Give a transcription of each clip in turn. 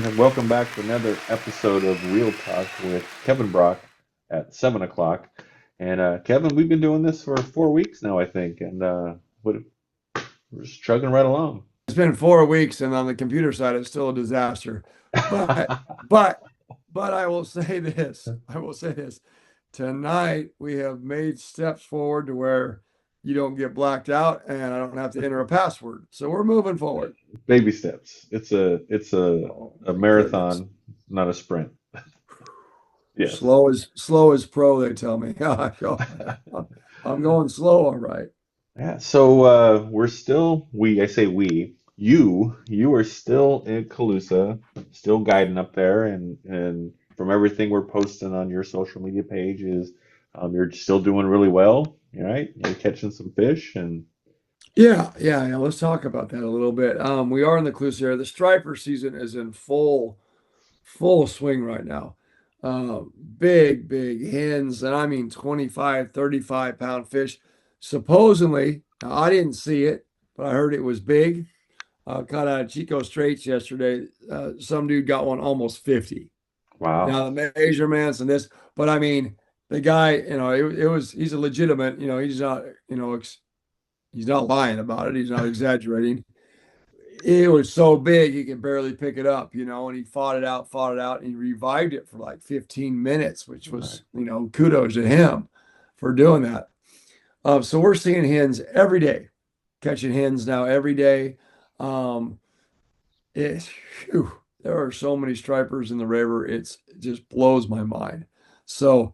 and welcome back to another episode of Real Talk with Kevin Brock at 7 o'clock. And Kevin, we've been doing this for 4 weeks now, I think, and we're just chugging right along. It's been 4 weeks, and on the computer side, it's still a disaster. But but but I will say this. I will say this. Tonight we have made steps forward to where you don't get blacked out and I don't have to enter a password. So we're moving forward. Baby steps. Oh A my goodness. marathon, not a sprint. Yes. Slow as pro, they tell me. I'm going slow, all right. Yeah. So we're still I say you are still in Calusa, still guiding up there, and from everything we're posting on your social media page is you're still doing really well, right? You're catching some fish and Yeah. Let's talk about that a little bit. We are in the Clues area. The striper season is in full swing right now. Big hens, and I mean 25, 35 pound fish. Supposedly, now I didn't see it, but I heard it was big. Caught out of Chico Straits yesterday. Some dude got one almost 50. wow. Now the measurements and this, but I mean, the guy, he's a legitimate, he's not, he's not lying about it. He's not exaggerating. It was so big he could barely pick it up, and he fought it out, and he revived it for like 15 minutes, which Right. was, kudos to him for doing that. So we're seeing hens every day, catching hens now every day. Um, it, Phew, there are so many stripers in the river. It just blows my mind. So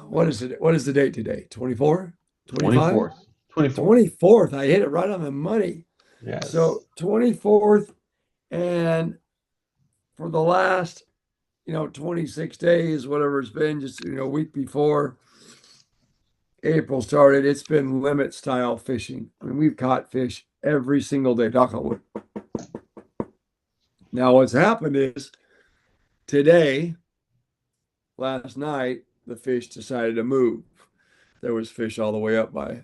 what is it? What is the date today? 24, 25, 24th. 24th. 24th. I hit it right on the money. Yes. So 24th, and for the last, 26 days, whatever it's been, just, a week before April started, it's been limit style fishing. I mean, we've caught fish every single day. Knock on wood. Now, what's happened is today, last night, the fish decided to move. There was fish all the way up by,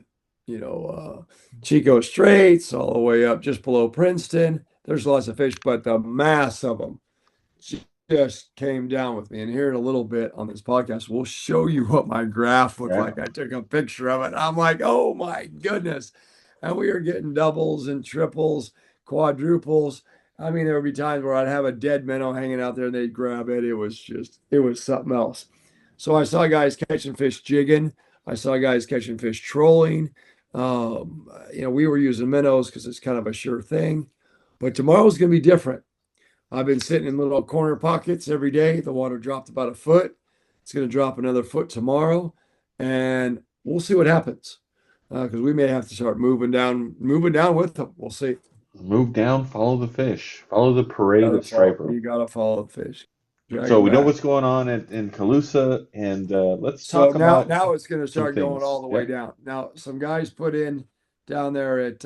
Chico Straits, all the way up just below Princeton. There's lots of fish, but the mass of them just came down with me. And here in a little bit on this podcast, we'll show you what my graph looked Yeah. like. I took a picture of it. I'm like, oh my goodness. And we are getting doubles and triples, quadruples. I mean, there would be times where I'd have a dead minnow hanging out there and they'd grab it. It was something else. So I saw guys catching fish jigging. I saw guys catching fish trolling. We were using minnows because it's kind of a sure thing. But tomorrow's going to be different. I've been sitting in little corner pockets every day. The water dropped about a foot. It's going to drop another foot tomorrow, and we'll see what happens because we may have to start moving down with them. We'll see. Move down, follow the fish, follow the parade of striper. You gotta follow the fish, drag So them we know back. what's going on in Calusa, and let's So talk now, about now it's going to some start going all things. the way Yep. down. Now, some guys put in down there at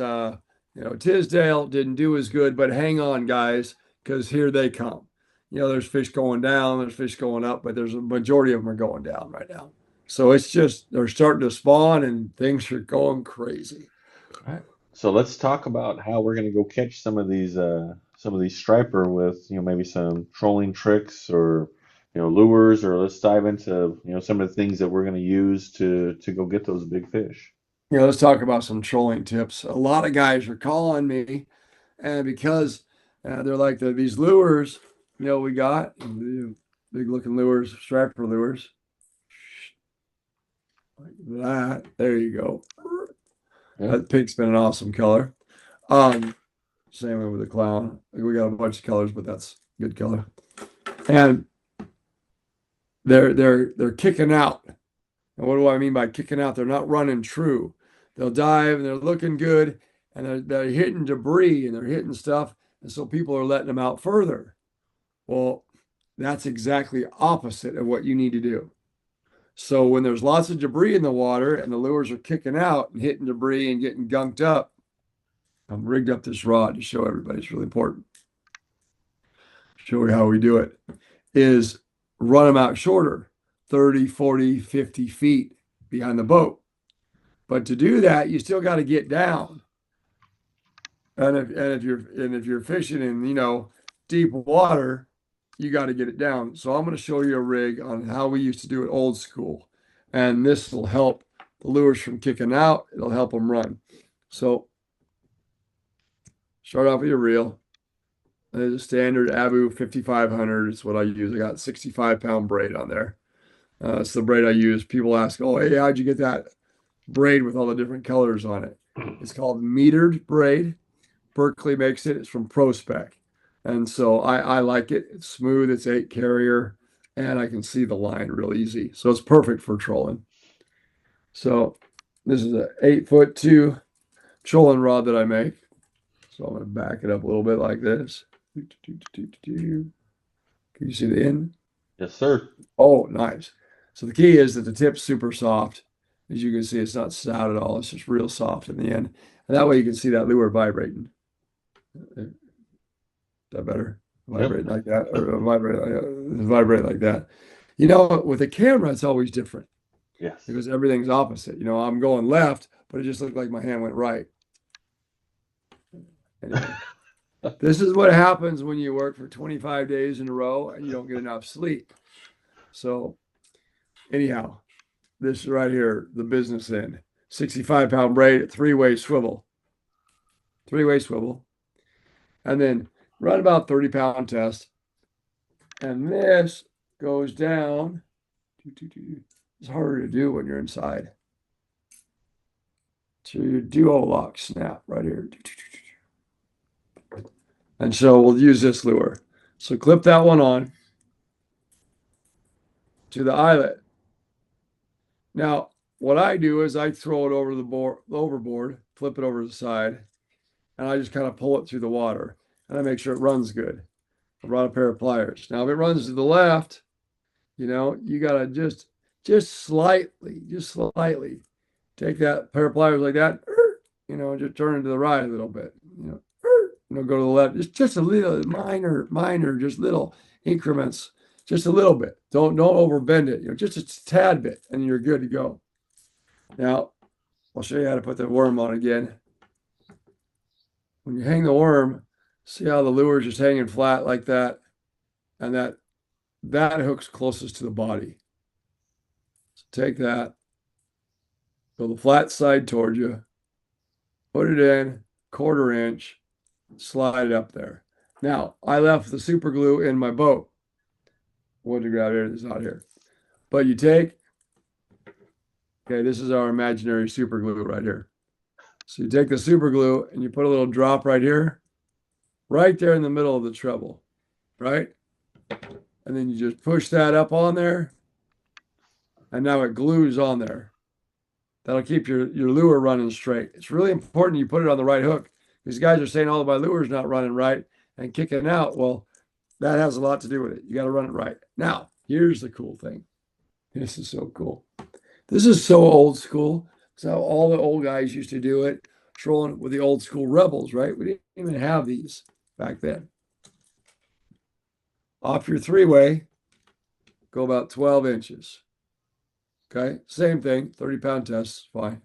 Tisdale didn't do as good, but hang on, guys, because here they come. There's fish going down, there's fish going up, but there's a majority of them are going down right now. So it's just they're starting to spawn and things are going crazy. All right. So let's talk about how we're going to go catch some of these striper with maybe some trolling tricks or lures, or let's dive into some of the things that we're going to use to go get those big fish. Let's talk about some trolling tips. A lot of guys are calling me, and because they're like these lures, we got big looking lures, striper lures like that. There you go. Yeah. That pink's been an awesome color. Um, Same way with the clown. We got a bunch of colors, but that's good color. And they're kicking out. And what do I mean by kicking out? They're not running true. They'll dive and they're looking good, and they're hitting debris and they're hitting stuff, and so people are letting them out further. Well, that's exactly opposite of what you need to do. So when there's lots of debris in the water and the lures are kicking out and hitting debris and getting gunked up, I've rigged up this rod to show everybody. It's really important. Show you how we do it is run them out shorter, 30, 40, 50 feet behind the boat. But to do that, you still got to get down. And if you're fishing in, deep water, you got to get it down. So I'm going to show you a rig on how we used to do it old school. And this will help the lures from kicking out. It'll help them run. So start off with your reel. There's a standard Abu 5500 is what I use. I got 65-pound braid on there. It's the braid I use. People ask, oh, hey, how'd you get that braid with all the different colors on it? It's called metered braid. Berkley makes it. It's from ProSpec. And so I like it. It's smooth. It's 8 carrier. And I can see the line real easy. So it's perfect for trolling. So this is a 8'2" trolling rod that I make. So I'm going to back it up a little bit like this. Can you see the end? Yes, sir. Oh, nice. So the key is that the tip's super soft. As you can see, it's not stout at all. It's just real soft in the end. And that way you can see that lure vibrating. Is that better? Vibrate like that, or vibrate like that. You know, with a camera, it's always different Yes. because everything's opposite. You know, I'm going left, but it just looked like my hand went right. Anyway, this is what happens when you work for 25 days in a row and you don't get enough sleep. So, anyhow, this right here, the business end, 65-pound braid, three-way swivel, and then run about 30-pound test. And this goes down. It's harder to do when you're inside. To your duo lock snap right here. And so we'll use this lure. So clip that one on to the eyelet. Now, what I do is I throw it over the overboard, flip it over to the side, and I just kind of pull it through the water. And I make sure it runs good. I brought a pair of pliers. Now, if it runs to the left, you know, you got to just slightly take that pair of pliers like that, you know, and just turn it to the right a little bit, you know, go to the left. Just a little minor, just little increments, just a little bit. Don't overbend it, you know, just a tad bit, and you're good to go. Now, I'll show you how to put the worm on again. When you hang the worm, see how the lure is just hanging flat like that, and that hook's closest to the body. So take that, go the flat side towards you, put it in, 1/4 inch, slide it up there. Now, I left the super glue in my boat. Wood to grab here, it's not here. But you take, okay, this is our imaginary super glue right here. So you take the super glue and you put a little drop right here, right there in the middle of the treble, right? And then you just push that up on there, and now it glues on there. That'll keep your lure running straight. It's really important you put it on the right hook. These guys are saying, oh, my lure's not running right and kicking out. Well, that has a lot to do with it. You got to run it right. Now, here's the cool thing. This is so cool. This is so old school. It's how all the old guys used to do it, trolling with the old school rebels, right? We didn't even have these back then. Off your 3-way, go about 12 inches. Okay, same thing, 30-pound test, fine.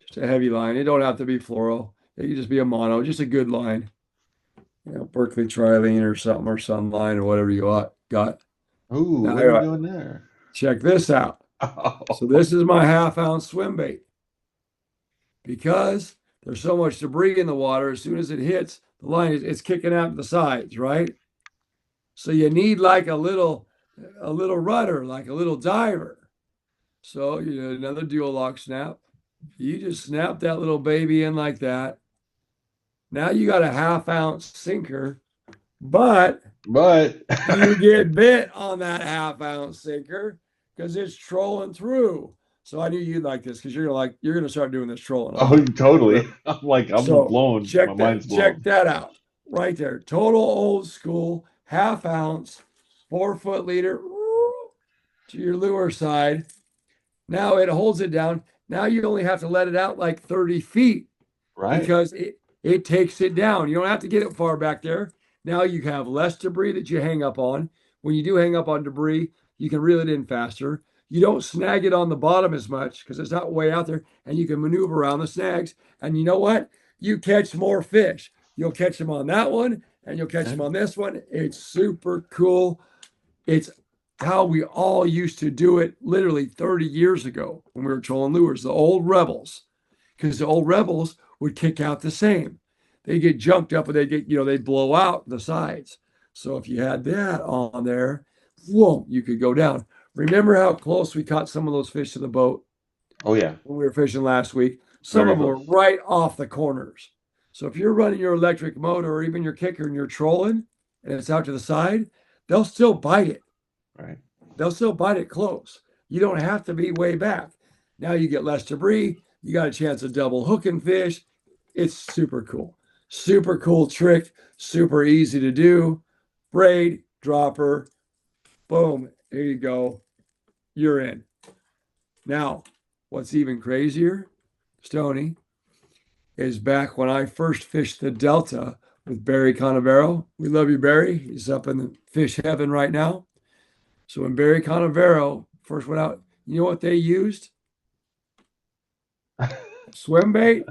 Just a heavy line. It don't have to be fluoro. It can just be a mono, just a good line. You know, Berkley Trilene or something, or Sunline or whatever you got. Ooh, Now, what are you doing there? check this out. So this is my 1/2-ounce swim bait. Because there's so much debris in the water, as soon as it hits the line, it's kicking out the sides, right? So you need like a little rudder, like a little diver. So you know, another dual lock snap. You just snap that little baby in like that. Now you got a 1/2-ounce sinker, but you get bit on that 1/2-ounce sinker because it's trolling through. So I knew you'd like this because you're gonna start doing this trolling. Oh, totally. I'm blown. My mind's blown. Check that out right there. Total old school 1/2-ounce, 4-foot leader to your lure side. Now it holds it down. Now you only have to let it out like 30 feet, Right? because it takes it down. You don't have to get it far back there. Now you have less debris that you hang up on. When you do hang up on debris, you can reel it in faster. You don't snag it on the bottom as much because it's not way out there, and you can maneuver around the snags. And you know what? You catch more fish. You'll catch them on that one, and you'll catch them on this one. It's super cool. It's how we all used to do it literally 30 years ago when we were trolling lures, the old rebels, because the old rebels would kick out the same. They get jumped up and they get, they blow out the sides. So if you had that on there, whoa, you could go down. Remember how close we caught some of those fish to the boat Oh yeah, when we were fishing last week? Some very of them were close. right off the corners. So if you're running your electric motor or even your kicker and you're trolling and it's out to the side, they'll still bite it. Right. They'll still bite it close. You don't have to be way back. Now you get less debris. You got a chance of double hooking fish. It's super cool. Super cool trick. Super easy to do. Braid, dropper, boom. There you go. You're in. Now, what's even crazier, Stony, is back when I first fished the Delta with Barry Conavero. We love you, Barry. He's up in the fish heaven right now. So when Barry Conavero first went out, you know what they used? Swim bait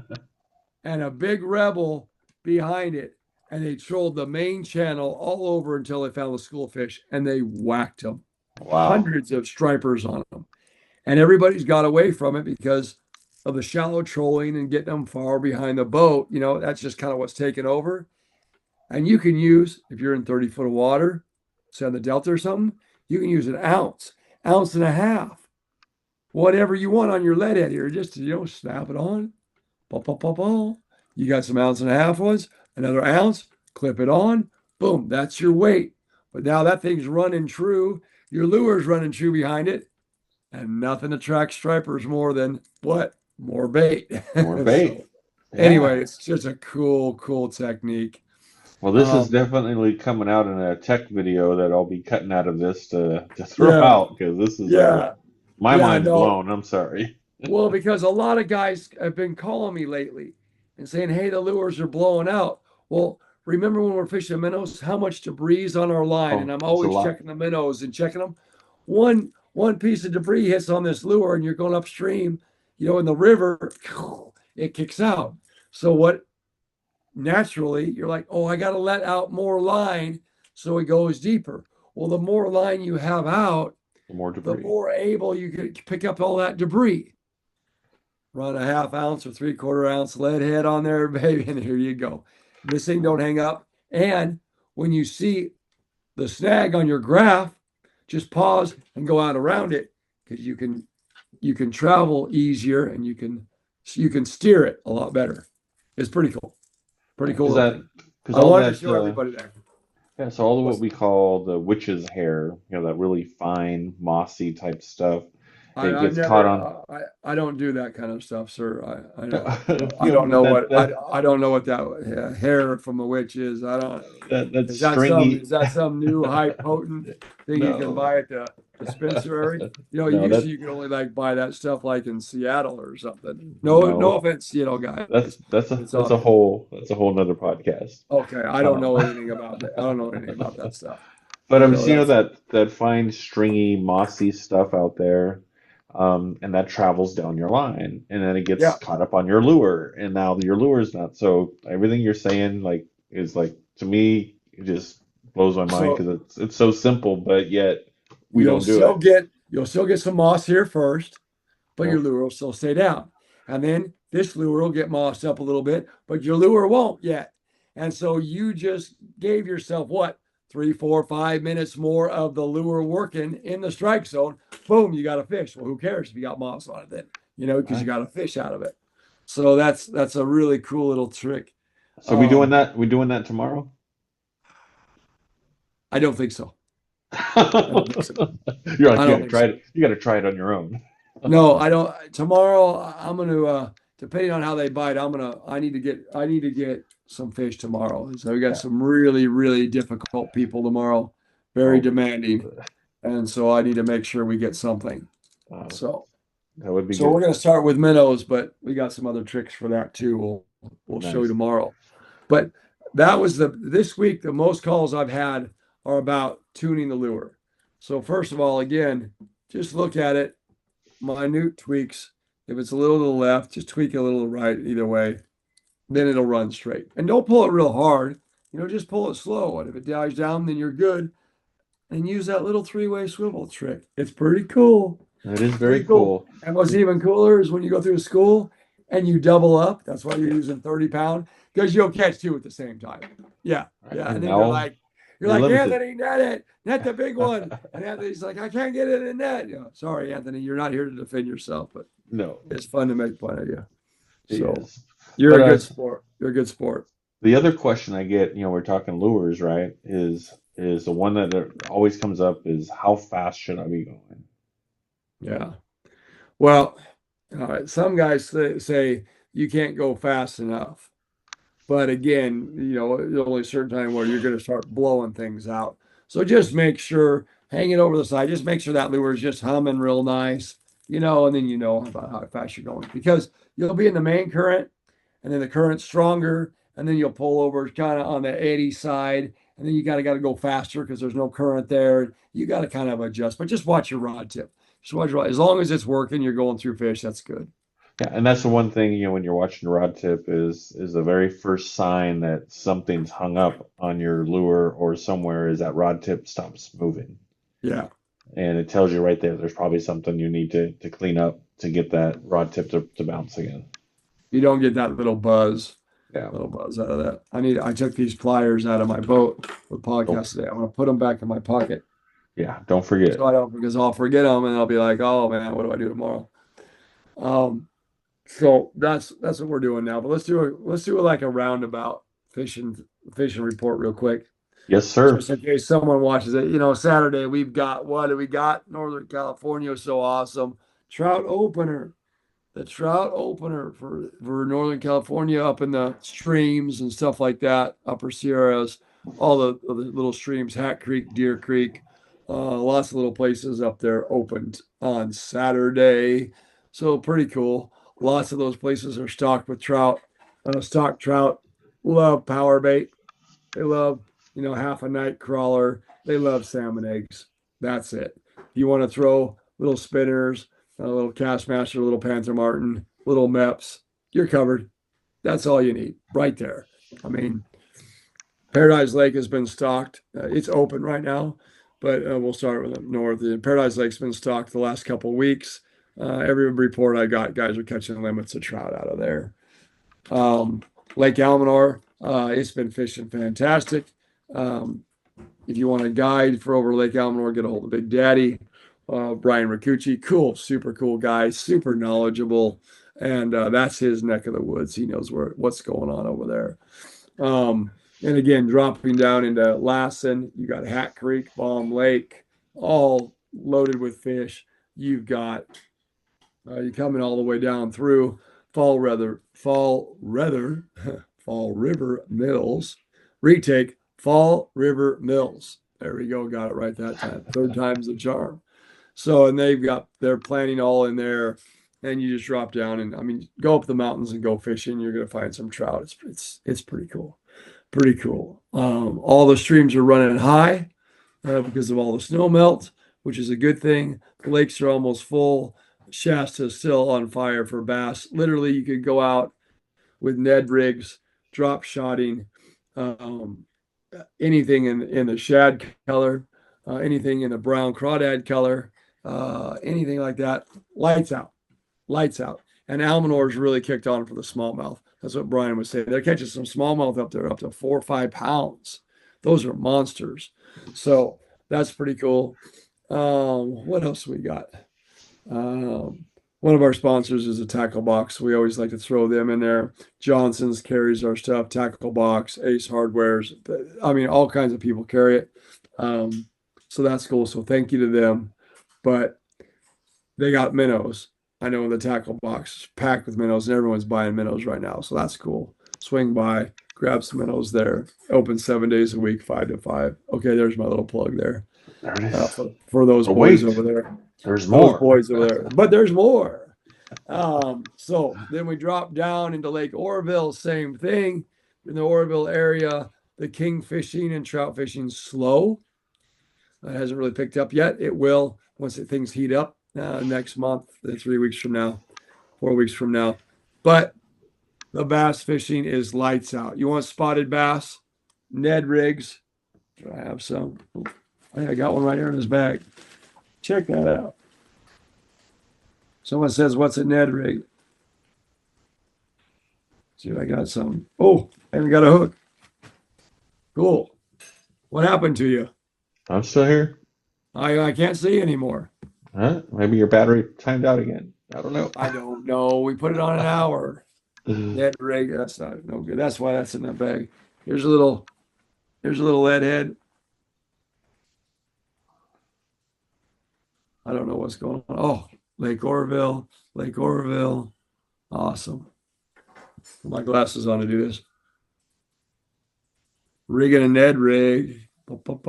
and a big rebel behind it. And they trolled the main channel all over until they found the schoolfish and they whacked them. Wow. Hundreds of stripers on them. And everybody's got away from it because of the shallow trolling and getting them far behind the boat. That's just kind of what's taken over. And you can use, if you're in 30 foot of water, say on the Delta or something, you can use an ounce, ounce and a half, whatever you want on your lead head here. Just, snap it on. Pop, pop, pop, pop. You got some ounce and a half ones, another ounce, clip it on. Boom, that's your weight. But now that thing's running true. Your lure's running true behind it. And nothing attracts stripers more than what? More bait. More bait. So, anyway, it's just a cool, cool technique. Well, this is definitely coming out in a tech video that I'll be cutting out of this to throw Yeah, out because this is yeah, my yeah, mind's no. blown. I'm sorry. Well, because a lot of guys have been calling me lately and saying, hey, the lures are blowing out. Well, remember when we're fishing minnows, how much debris is on our line? And Oh, I'm it's a always lot. checking the minnows and checking them. One piece of debris hits on this lure and you're going upstream, in the river, it kicks out. So what naturally you're like, oh, I got to let out more line so it goes deeper. Well, the more line you have out, More the debris. more able you can pick up all that debris. Run a half ounce or 3/4 ounce lead head on there, baby, and here you go. This thing don't hang up. And when you see the snag on your graph, just pause and go out around it because you can travel easier and you can steer it a lot better. It's pretty cool. Pretty cool Because little that, thing. because I all wanted to that, show everybody that. yeah. So all of what What's we call the witch's hair, that really fine, mossy type stuff, I, it I've gets caught never on. I don't do that kind of stuff, sir. I don't But know what I don't know what that hair from a witch is. I don't. that Is that some stringy. is that some new high potent thing you can No, buy at the dispensary? no, Usually you can only like buy that stuff like in Seattle or something. No no. offense, guys. It's That's all a whole nother podcast. okay. I don't Um, know anything about that. I don't know anything about that stuff. but That's that fine, stringy, mossy stuff out there, and that travels down your line, and then it gets yeah. caught up on your lure, and now your lure is not. So everything you're saying, is to me, it just blows my mind So because it's so simple, but yet we you'll don't do still it. get you'll still get some moss here first, but your Yep. lure will still stay down. And then this lure will get mossed up a little bit, but your lure won't yet. And so you just gave yourself what? 3, 4, 5 minutes more of the lure working in the strike zone. Boom, you got a fish. Well, who cares if you got moss on it then? Because you Right. got a fish out of it. So that's a really cool little trick. So we doing Um, that? We doing that tomorrow? I don't think so. I don't think so. You're like, I you don't gotta think try so. it. You gotta try it on your own. No, I don't. Tomorrow, I'm going to, depending on how they bite, I need to get some fish tomorrow. So we got Yeah. some really, really difficult people tomorrow, very Oh, demanding. And so I need to make sure we get something. uh, So, that would be so we're good. going to start with minnows, but we got some other tricks for that too. We'll show you Nice. tomorrow. But that was this week, the most calls I've had are about tuning the lure. So first of all, again, just look at it minute tweaks. If it's a little to the left, just tweak a little to the right, either way. then it'll run straight. And don't pull it real hard. Just pull it slow. And if it dies down, then you're good. And use that little three-way swivel trick. It's pretty cool. That is very Pretty cool. cool. And what's even cooler is when you go through school and you double up. That's why you're using 30 pound, because you'll catch two at the same time. Yeah. Yeah. And then Now you're you're like, limited. Anthony, net the big one. And Anthony's like, I can't get it in net. Sorry, Anthony, you're not here to defend yourself, but No, it's fun to make fun of you. So yes. you're But a good sport. You're a good sport. the other question I get, we're talking lures, right? Is the one that always comes up is how fast should I be going? Yeah. Well, all right. Some guys say you can't go fast enough. But again, there's only a certain time where you're going to start blowing things out. So just make sure, hang it over the side. Just make sure that lure is just humming real nice, and then you know about how fast you're going, because you'll be in the main current and then the current's stronger. And then you'll pull over kind of on the 80 side. And then you got to go faster because there's no current there. You got to kind of adjust, but just watch your rod tip. Just watch your rod. As long as it's working, you're going through fish. That's good. Yeah, and that's the one thing, when you're watching the rod tip is the very first sign that something's hung up on your lure or somewhere is that rod tip stops moving. Yeah. And it tells you right there there's probably something you need to clean up to get that rod tip to bounce again. You don't get that little buzz. Yeah. Little buzz out of that. I took these pliers out of my boat with podcast today. I'm gonna put them back in my pocket. Yeah, don't forget. So I don't, because I'll forget them and I'll be like, oh man, what do I do tomorrow? So that's what we're doing now. But let's do like a roundabout fishing report real quick. Yes, sir. Just in case someone watches it. Saturday we've got, what do we got? Northern California was so awesome. Trout opener. The trout opener for Northern California, up in the streams and stuff like that, Upper Sierras, all the little streams, Hat Creek, Deer Creek, lots of little places up there opened on Saturday. So pretty cool. Lots of those places are stocked with trout. Stocked trout love power bait. They love, half a night crawler. They love salmon eggs. That's it. If you want to throw little spinners, a little Castmaster, a little Panther Martin, little Meps, you're covered. That's all you need right there. I mean, Paradise Lake has been stocked. It's open right now, but we'll start with the north. Paradise Lake's been stocked the last couple of weeks. Every report I got, guys are catching limits of trout out of there. Lake Almanor, it's been fishing fantastic. If you want a guide for over Lake Almanor, get a hold of Big Daddy. Brian Ricucci, cool, super cool guy, super knowledgeable, and that's his neck of the woods. He knows what's going on over there. And again, dropping down into Lassen, you got Hat Creek, Balm Lake, all loaded with fish. You've got you're coming all the way down through Fall River Mills. Retake Fall River Mills. There we go, got it right that time. Third time's the charm. So, and they're planning all in there, and you just drop down and go up the mountains and go fishing. You're going to find some trout. It's pretty cool. Pretty cool. All the streams are running high because of all the snow melt, which is a good thing. The lakes are almost full. Shasta is still on fire for bass. Literally, you could go out with Ned rigs, drop shotting, anything in the shad color, anything in the brown crawdad color, anything like that. Lights out. And Almanor's really kicked on for the smallmouth. That's what Brian was saying. They're catching some smallmouth up there, up to 4 or 5 pounds. Those are monsters. So that's pretty cool. What else we got? One of our sponsors is a Tackle Box. We always like to throw them in there. Johnson's carries our stuff. Tackle Box, Ace Hardwares. All kinds of people carry it. So that's cool. So thank you to them. But they got minnows. I know the Tackle Box is packed with minnows, and everyone's buying minnows right now. So that's cool. Swing by, grab some minnows there. Open 7 days a week, 5 to 5. Okay, there's my little plug there. There it is. For those boys over there. There's more. Those boys over there. But there's more. So then we drop down into Lake Oroville, same thing. In the Oroville area, the king fishing and trout fishing slow. It hasn't really picked up yet. It will once things heat up next month, 3 weeks from now, 4 weeks from now. But The bass fishing is lights out. You want spotted bass? Ned rigs. Do I have some? Hey, I got one right here in his bag. Check that out. Someone says, "What's a Ned rig?" See, I got some. Oh, I haven't got a hook. Cool. What happened to you? I'm still here. I can't see anymore. Huh? Maybe your battery timed out again. I don't know. I don't know. We put it on an hour. Ned rig. That's not no good. That's why that's in that bag. Here's a little. Here's a little lead head. I don't know what's going on. Oh, Lake Oroville. Lake Oroville. Awesome. Put my glasses on to do this. Rigging a Ned rig. Hold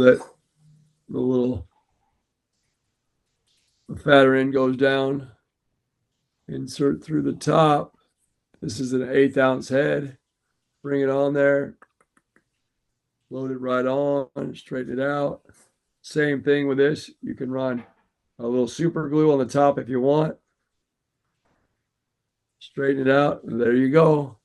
it. The little the fatter end goes down. Insert through the top. This is an 1/8 ounce head. Bring it on there. Load it right on. Straighten it out. Same thing with this. You can run a little super glue on the top if you want. Straighten it out. And there you go.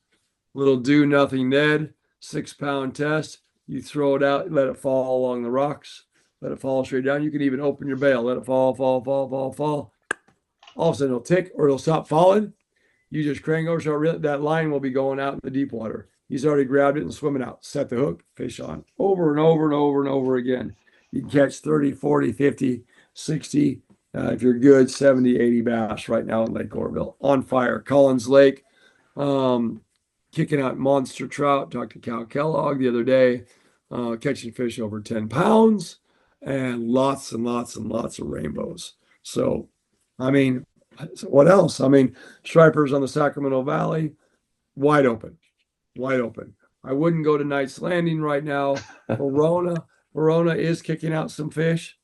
Little do nothing Ned, 6-pound test. You throw it out, let it fall along the rocks, let it fall straight down. You can even open your bail, let it fall, fall, fall, fall, fall. All of a sudden it'll tick or it'll stop falling. You just crank over, so that line will be going out in the deep water. He's already grabbed it and swimming out. Set the hook, fish on over and over and over and over again. You can catch 30, 40, 50, 60, if you're good, 70, 80 bass right now in Lake Oroville. On fire. Collins Lake, kicking out monster trout. Talked to Cal Kellogg the other day, catching fish over 10 pounds and lots and lots and lots of rainbows. So, I mean, what else? I mean, stripers on the Sacramento Valley, wide open, wide open. I wouldn't go to Knight's Landing right now. Verona is kicking out some fish,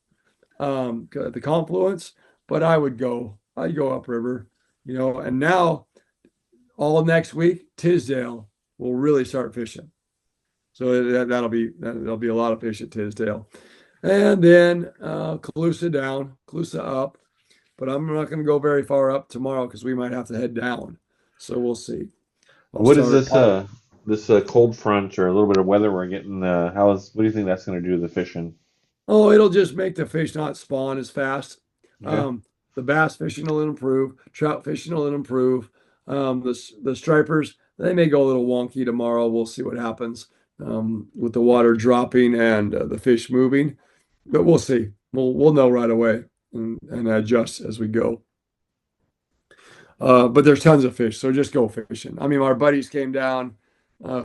at the confluence, but I'd go upriver, and now all next week, Tisdale will really start fishing. So that'll be a lot of fish at Tisdale. And then Colusa down, Colusa up. But I'm not going to go very far up tomorrow because we might have to head down. So we'll see. What is this cold front or a little bit of weather we're getting? What do you think that's going to do to the fishing? Oh, it'll just make the fish not spawn as fast. Yeah. The bass fishing will improve. Trout fishing will improve. The stripers, they may go a little wonky tomorrow. We'll see what happens with the water dropping and the fish moving. But we'll see. We'll know right away and adjust as we go. But there's tons of fish, so just go fishing. I mean, our buddies came down,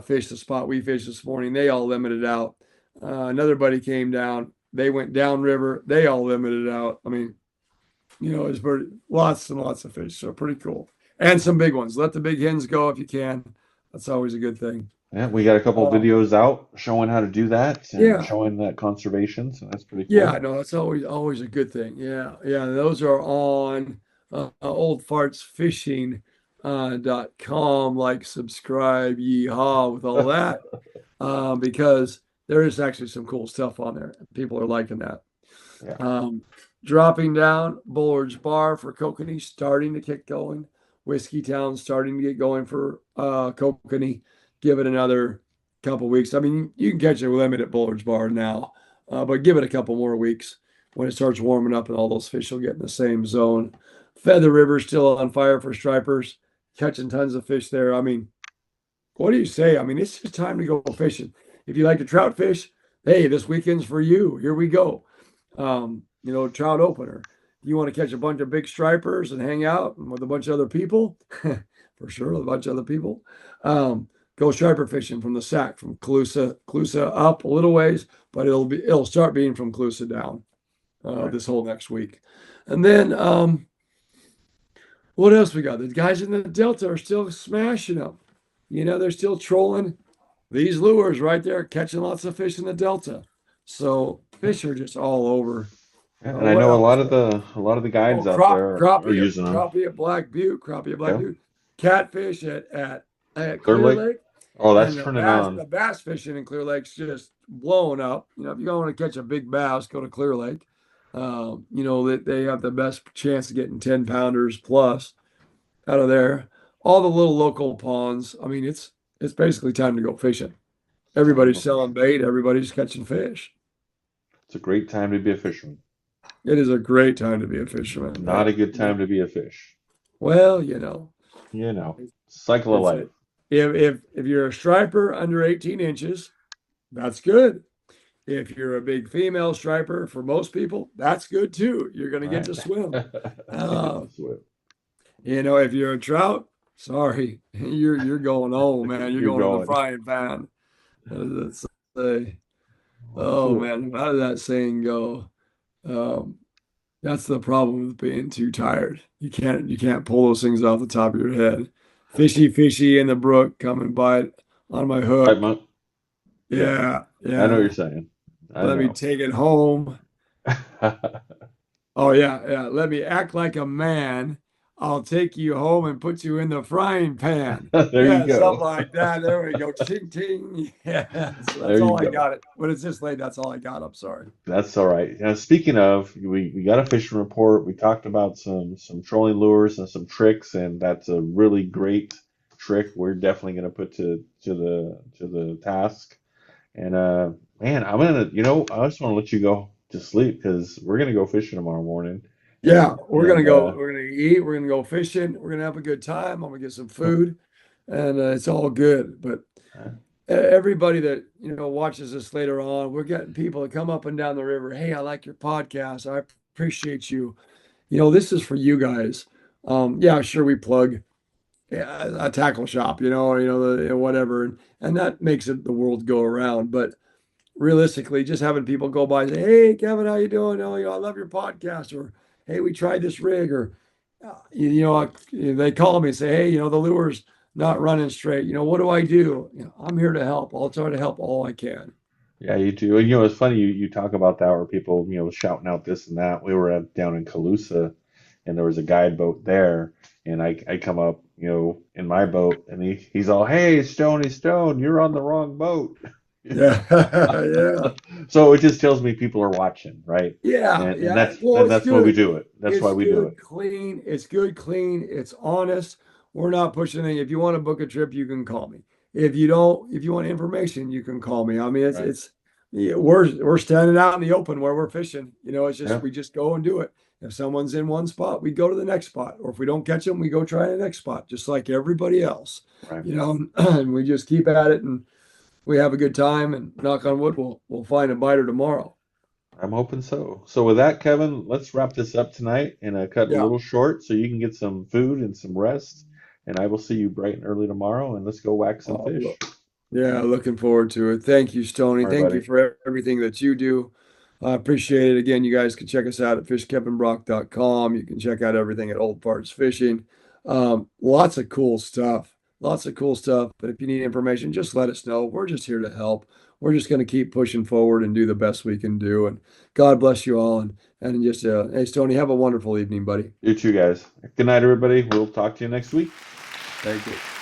fished the spot we fished this morning. They all limited out. Another buddy came down. They went downriver. They all limited out. I mean, it's lots and lots of fish, so pretty cool. And some big ones. Let the big hens go if you can. That's always a good thing. Yeah, we got a couple of videos out showing how to do that and Yeah. showing that conservation, so that's pretty cool. Yeah, no, that's always a good thing. Yeah, yeah. Those are on oldfartsfishing.com. Like, subscribe, yeehaw, with all that, because there is actually some cool stuff on there. People are liking that. Yeah. Dropping down, Bullard's Bar for kokanee starting to get going. Whiskey Town starting to get going for kokanee. Give it another couple weeks. I mean, you can catch a limit at Bullard's Bar now, but give it a couple more weeks when it starts warming up and all those fish will get in the same zone. Feather River still on fire for stripers, catching tons of fish there. I mean, what do you say? I mean, it's just time to go fishing. If you like to trout fish, hey, this weekend's for you. Here we go. Trout opener. You want to catch a bunch of big stripers and hang out with a bunch of other people? For sure, a bunch of other people. Go striper fishing from the Sac, from Colusa up a little ways, but it'll start being from Colusa down this whole next week. And then what else we got? The guys in the Delta are still smashing them. They're still trolling these lures right there, catching lots of fish in the Delta. So fish are just all over. Yeah, and I know a lot of the guides out there are using them. Crappie at Black Butte, Butte, catfish at Clear Lake. Oh, that's turning on. The bass fishing in Clear Lake's just blowing up. If you want to catch a big bass, go to Clear Lake. They have the best chance of getting 10 pounders plus. out of there. All the little local ponds. I mean, it's basically time to go fishing. Time to Everybody's go fish. selling bait. Everybody's catching fish. It's a great time to be a fisherman. It is a great time to be a fisherman, Not a man. good time to be a fish. Well, you know, You know, it's, cycle of it's life. a, if you're a striper under 18 inches, that's good. If you're a big female striper, for most people, that's good too. You're going to get Right. to swim. You get Uh, to swim. if you're a trout, sorry, you're going home, man. You're You're going to the going. frying pan. That's Well, oh cool. man, how did that saying go? Um, that's the problem with being too tired. You can't pull those things off the top of your head. Fishy, fishy in the brook, coming by it on my Right, hook. Monk? Yeah, Yeah, I know what you're yeah. saying. I Let me know. take it home. Oh yeah, yeah. Let me act like a man. I'll take you home and put you in the frying pan. There you Yeah, something go. like that. There we go. Ting ting. Yeah. So There that's you all I go. got it. When it's this late, that's all I got. I'm sorry. That's all right. Now, speaking of, we got a fishing report. We talked about some trolling lures and some tricks, and that's a really great trick. We're definitely going to put to the task. And man, I just want to let you go to sleep because we're gonna go fishing tomorrow morning. Yeah, And we're gonna and go. We're gonna eat. We're gonna go fishing. We're gonna have a good time. I'm gonna get some food, and it's all good. But everybody that watches this later on, we're getting people that come up and down the river. Hey, I like your podcast. I appreciate you. This is for you guys. Yeah, sure, we plug a tackle shop. Whatever, and that makes the world go around. But realistically, just having people go by and say, "Hey, Kevin, how you doing? Oh, I love your podcast," or "Hey, we tried this rig," or they call me and say, "Hey, the lure's not running straight. What do I do?" I'm here to help. I'll try to help all I can. yeah, you too. And it's funny you talk about that where people shouting out this and that. We were down in Calusa, and there was a guide boat there, and I come up in my boat, and he's all, "Hey, Stone, you're on the wrong boat." Yeah, yeah, So it just tells me people are watching, right? yeah, And yeah. that's Well, and it's that's why we good. do it. That's why It's we do it. good, clean. It's good, clean. It's honest. We're not pushing anything. If you want to book a trip, you can call me. If you don't, if you want information, you can call me. I mean, Right. yeah, we're standing out in the open where we're fishing. It's just Yeah. we just go and do it. If someone's in one spot, we go to the next spot, or if we don't catch them, we go try the next spot, just like everybody else. Right. And we just keep at it, and we have a good time. And knock on wood, we'll find a biter tomorrow. I'm hoping so. So with that, Kevin, let's wrap this up tonight and cut a Yeah. little short so you can get some food and some rest. And I will see you bright and early tomorrow, and let's go whack some fish. Look. Yeah, looking forward to it. Thank you, Stony. All right, Thank you buddy. for everything that you do. I appreciate it. Again, you guys can check us out at fishkevinbrock.com. You can check out everything at Old Parts Fishing. Lots of cool stuff. Lots of cool stuff. But if you need information, just let us know. We're just here to help. We're just going to keep pushing forward and do the best we can do. And God bless you all. And just, hey, Stony, have a wonderful evening, buddy. You too, guys. Good night, everybody. We'll talk to you next week. Thank you.